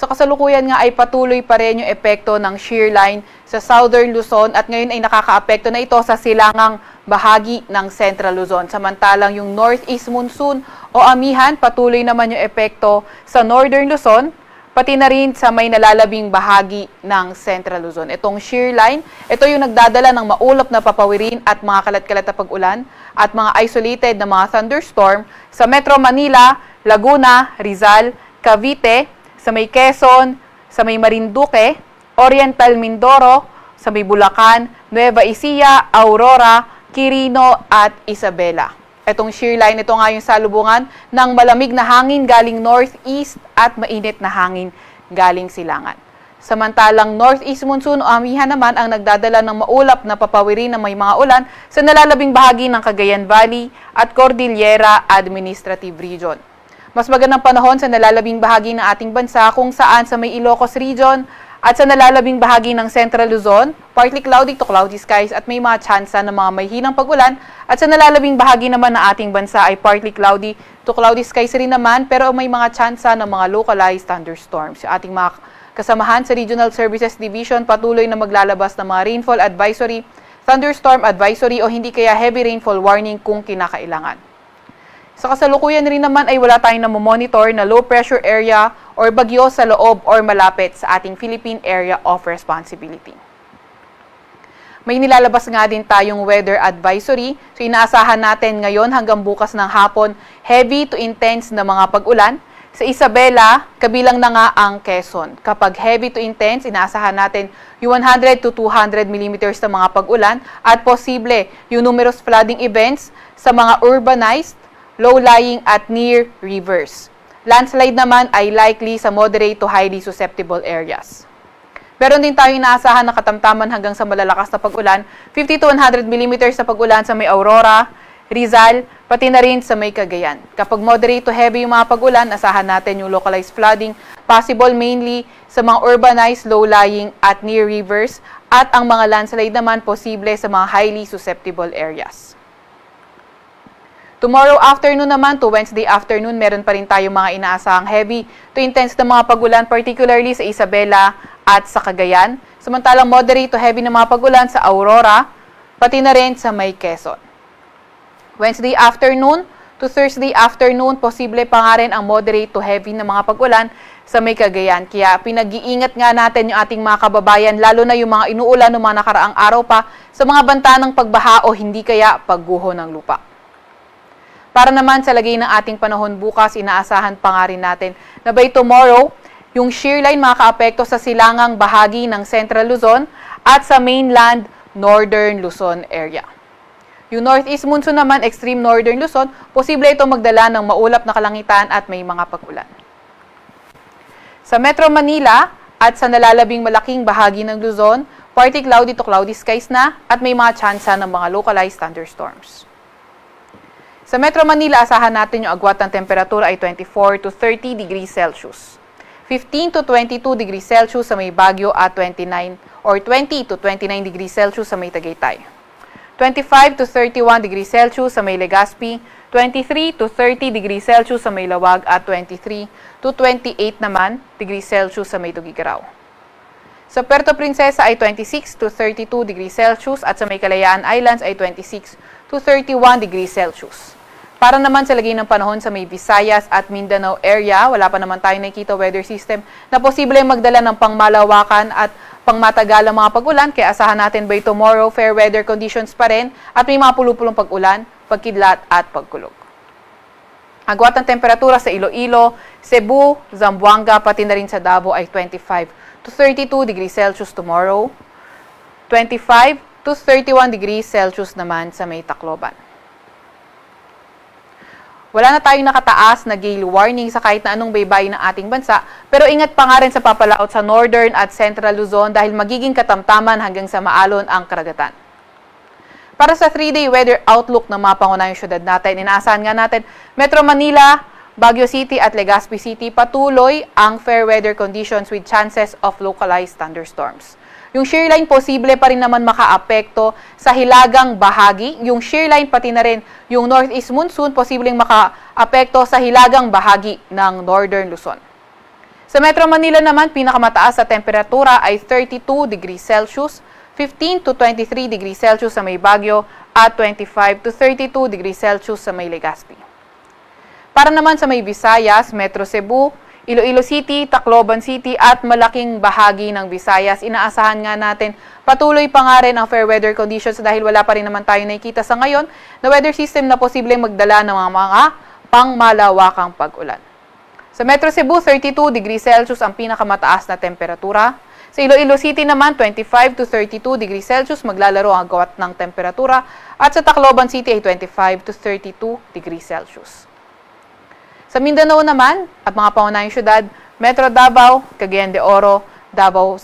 Sa kasalukuyan nga ay patuloy pa rin yung epekto ng shear line sa Southern Luzon at ngayon ay nakakaapekto na ito sa silangang bahagi ng Central Luzon. Samantalang yung Northeast Monsoon o amihan, patuloy naman yung epekto sa Northern Luzon, pati na rin sa may nalalabing bahagi ng Central Luzon. Itong shear line, ito yung nagdadala ng maulap na papawirin at mga kalat-kalat na pag-ulan at mga isolated na mga thunderstorm sa Metro Manila, Laguna, Rizal, Cavite, sa may Quezon, sa may Marinduque, Oriental Mindoro, sa may Bulacan, Nueva Ecija, Aurora, Quirino at Isabela. Itong shear line, ito nga yung salubungan ng malamig na hangin galing northeast at mainit na hangin galing silangan. Samantalang northeast monsoon o amihan naman ang nagdadala ng maulap na papawirin na may mga ulan sa nalalabing bahagi ng Cagayan Valley at Cordillera Administrative Region. Mas magandang panahon sa nalalabing bahagi ng ating bansa kung saan sa may Ilocos Region at sa nalalabing bahagi ng Central Luzon, partly cloudy to cloudy skies at may mga tsansa ng mga may hinang pag-ulan at sa nalalabing bahagi naman ng ating bansa ay partly cloudy to cloudy skies rin naman pero may mga tsansa ng mga localized thunderstorms. Yung ating mga kasamahan sa Regional Services Division patuloy na maglalabas ng mga rainfall advisory, thunderstorm advisory o hindi kaya heavy rainfall warning kung kinakailangan. Sa kasalukuyan rin naman ay wala tayong namomonitor na low pressure area or bagyo sa loob or malapit sa ating Philippine Area of Responsibility. May nilalabas nga din tayong weather advisory. So inaasahan natin ngayon hanggang bukas ng hapon heavy to intense na mga pag-ulan. Sa Isabela, kabilang na nga ang Quezon. Kapag heavy to intense, inaasahan natin yung 100 to 200 millimeters na mga pag-ulan at posible yung numerous flooding events sa mga urbanized, low-lying at near rivers. Landslide naman ay likely sa moderate to highly susceptible areas. Meron din tayong inaasahan na katamtaman hanggang sa malalakas na pag-ulan, 50 to 100 millimeters na pag-ulan sa may Aurora, Rizal, pati na rin sa may Cagayan. Kapag moderate to heavy yung mga pag-ulan, asahan natin yung localized flooding, possible mainly sa mga urbanized, low-lying at near rivers, at ang mga landslide naman posible sa mga highly susceptible areas. Tomorrow afternoon naman to Wednesday afternoon, meron pa rin tayong mga inaasahang heavy to intense na mga pag-ulan, particularly sa Isabela at sa Cagayan. Samantalang moderate to heavy na mga pag-ulan sa Aurora, pati na rin sa may Quezon. Wednesday afternoon to Thursday afternoon, posible pa nga rin ang moderate to heavy na mga pag-ulan sa may Cagayan. Kaya pinag-iingat nga natin yung ating mga kababayan, lalo na yung mga inuulan ng mga nakaraang araw pa sa mga banta ng pagbaha o hindi kaya pagguho ng lupa. Para naman sa lagay ng ating panahon bukas, inaasahan pa nga rin natin na by tomorrow, yung shear line makakaapekto sa silangang bahagi ng Central Luzon at sa mainland Northern Luzon area. Yung Northeast Monsoon naman, extreme Northern Luzon, posible ito magdala ng maulap na kalangitan at may mga pag-ulan. Sa Metro Manila at sa nalalabing malaking bahagi ng Luzon, partly cloudy to cloudy skies na at may mga tsansa ng mga localized thunderstorms. Sa Metro Manila, asahan natin yung agwat ng temperatura ay 24 to 30 degrees Celsius. 15 to 22 degrees Celsius sa may Baguio at 29 or 20 to 29 degrees Celsius sa may Tagaytay. 25 to 31 degrees Celsius sa may Legazpi, 23 to 30 degrees Celsius sa may Lawag at 23 to 28 naman degrees Celsius sa may Tugigaraw. Sa Puerto Princesa ay 26 to 32 degrees Celsius at sa may Kalayaan Islands ay 26 to 31 degrees Celsius. Para naman sa lagay ng panahon sa may Visayas at Mindanao area, wala pa naman tayong nakikita weather system na posible magdala ng pangmalawakan at pangmatagalang mga pag-ulan, kaya asahan natin by tomorrow fair weather conditions pa rin at may mga pulupulong pag-ulan, pagkidlat at pagkulog. Agwat ng temperatura sa Iloilo, Cebu, Zamboanga, pati na rin sa Davao ay 25 to 32 degrees Celsius tomorrow, 25 to 31 degrees Celsius naman sa may Tacloban. Wala na tayong nakataas na gale warning sa kahit na anong baybayin ng ating bansa, pero ingat pa nga rin sa papalaot sa Northern at Central Luzon dahil magiging katamtaman hanggang sa maalon ang karagatan. Para sa 3-day weather outlook ng mga pangunahing syudad natin, inaasahan nga natin Metro Manila, Baguio City at Legazpi City patuloy ang fair weather conditions with chances of localized thunderstorms. Yung shear line posible pa rin naman makaapekto sa hilagang bahagi. Yung shear line pati na rin yung Northeast Monsoon posibleng makaapekto sa hilagang bahagi ng Northern Luzon. Sa Metro Manila naman, pinakamataas sa temperatura ay 32 degrees Celsius, 15 to 23 degrees Celsius sa may Baguio, at 25 to 32 degrees Celsius sa may Legazpi. Para naman sa may Visayas, Metro Cebu, Iloilo City, Tacloban City at malaking bahagi ng Visayas, inaasahan nga natin patuloy pa nga rin ang fair weather conditions dahil wala pa rin naman tayo nakikita sa ngayon na weather system na posibleng magdala ng mga pangmalawakang pag-ulan. Sa Metro Cebu, 32 degrees Celsius ang pinakamataas na temperatura. Sa Iloilo City naman, 25 to 32 degrees Celsius maglalaro ang agwat ng temperatura. At sa Tacloban City ay 25 to 32 degrees Celsius. Sa Mindanao naman, at mga pangunahing syudad, Metro Davao, Cagayan de Oro, Davao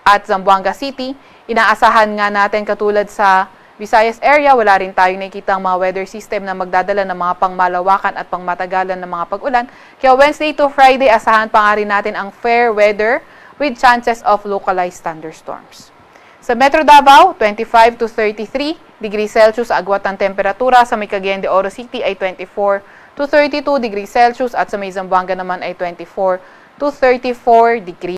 at Zamboanga City, inaasahan nga natin katulad sa Visayas area, wala rin tayong nakikita ang mga weather system na magdadala ng mga pangmalawakan at pangmatagalan ng mga pag-ulan. Kaya Wednesday to Friday, asahan pa nga rin natin ang fair weather with chances of localized thunderstorms. Sa Metro Davao, 25 to 33 degrees Celsius agwat ng temperatura. Sa may Cagayan de Oro City ay 24 to 32 degrees Celsius at sa may Zamboanga naman ay 24 to 34 degrees